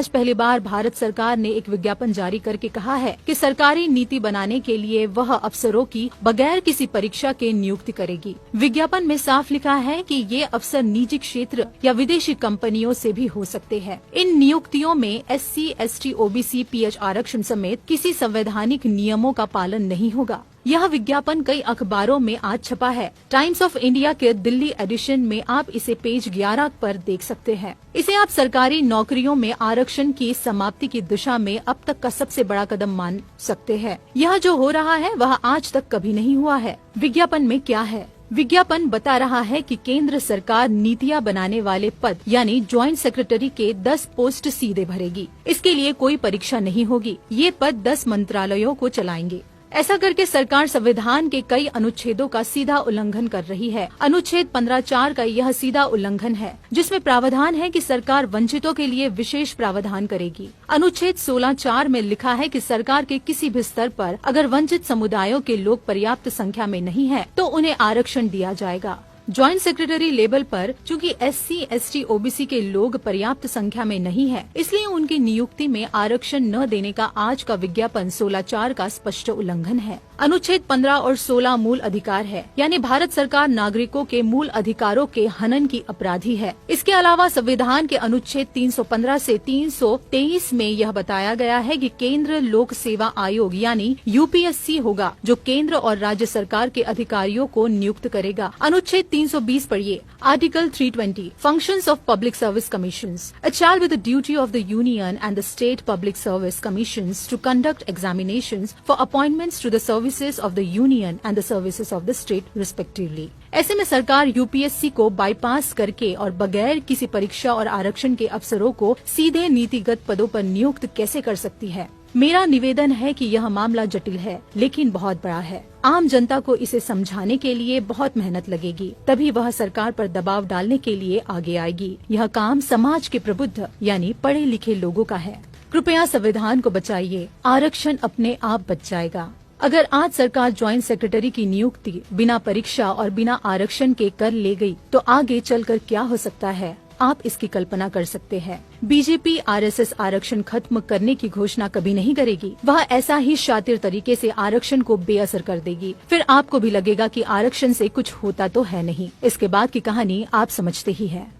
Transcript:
आज पहली बार भारत सरकार ने एक विज्ञापन जारी करके कहा है कि सरकारी नीति बनाने के लिए वह अफसरों की बगैर किसी परीक्षा के नियुक्ति करेगी। विज्ञापन में साफ लिखा है कि ये अफसर निजी क्षेत्र या विदेशी कंपनियों से भी हो सकते हैं। इन नियुक्तियों में SC, ST, OBC, PH आरक्षण समेत किसी संवैधानिक नियमों का पालन नहीं होगा। यह विज्ञापन कई अखबारों में आज छपा है। टाइम्स ऑफ इंडिया के दिल्ली एडिशन में आप इसे पेज 11 पर देख सकते हैं। इसे आप सरकारी नौकरियों में आरक्षण की समाप्ति की दिशा में अब तक का सबसे बड़ा कदम मान सकते हैं। यह जो हो रहा है वह आज तक कभी नहीं हुआ है। विज्ञापन में क्या है? विज्ञापन बता रहा है कि केंद्र सरकार नीतियां बनाने वाले पद यानी ज्वाइंट सेक्रेटरी के 10 पोस्ट सीधे भरेगी। इसके लिए कोई परीक्षा नहीं होगी। ये पद 10 मंत्रालयों को चलाएंगे। ऐसा करके सरकार संविधान के कई अनुच्छेदों का सीधा उल्लंघन कर रही है। अनुच्छेद 15(4) का यह सीधा उल्लंघन है, जिसमें प्रावधान है कि सरकार वंचितों के लिए विशेष प्रावधान करेगी। अनुच्छेद 16(4) में लिखा है कि सरकार के किसी भी स्तर पर अगर वंचित समुदायों के लोग पर्याप्त संख्या में नहीं है तो उन्हें आरक्षण दिया जाएगा। ज्वाइंट सेक्रेटरी लेवल पर चूंकि SC, ST, OBC के लोग पर्याप्त संख्या में नहीं है, इसलिए उनकी नियुक्ति में आरक्षण न देने का आज का विज्ञापन 16(4) का स्पष्ट उल्लंघन है। अनुच्छेद 15 और 16 मूल अधिकार है, यानी भारत सरकार नागरिकों के मूल अधिकारों के हनन की अपराधी है। इसके अलावा संविधान के अनुच्छेद 315 से 323 में यह बताया गया है कि केंद्र लोक सेवा आयोग यानी UPSC होगा, जो केंद्र और राज्य सरकार के अधिकारियों को नियुक्त करेगा। अनुच्छेद 320 पढ़िए। Article 320 functions of public service commissions. It shall be the duty of the union and the state public service commissions to conduct examinations for appointments to the services of the union and the services of the state respectively. ऐसे में सरकार UPSC को bypass करके और बगैर किसी परीक्षा और आरक्षण के अफसरों को सीधे नीतिगत पदों पर नियुक्त कैसे कर सकती है? मेरा निवेदन है कि यह मामला जटिल है, लेकिन बहुत बड़ा है। आम जनता को इसे समझाने के लिए बहुत मेहनत लगेगी, तभी वह सरकार पर दबाव डालने के लिए आगे आएगी। यह काम समाज के प्रबुद्ध यानी पढ़े लिखे लोगों का है। कृपया संविधान को बचाइए, आरक्षण अपने आप बच जाएगा। अगर आज सरकार ज्वाइंट सेक्रेटरी की नियुक्ति बिना परीक्षा और बिना आरक्षण के कर ले गई, तो आगे चलकर क्या हो सकता है, आप इसकी कल्पना कर सकते हैं। बीजेपी RSS आरक्षण खत्म करने की घोषणा कभी नहीं करेगी। वह ऐसा ही शातिर तरीके से आरक्षण को बेअसर कर देगी। फिर आपको भी लगेगा कि आरक्षण से कुछ होता तो है नहीं। इसके बाद की कहानी आप समझते ही हैं।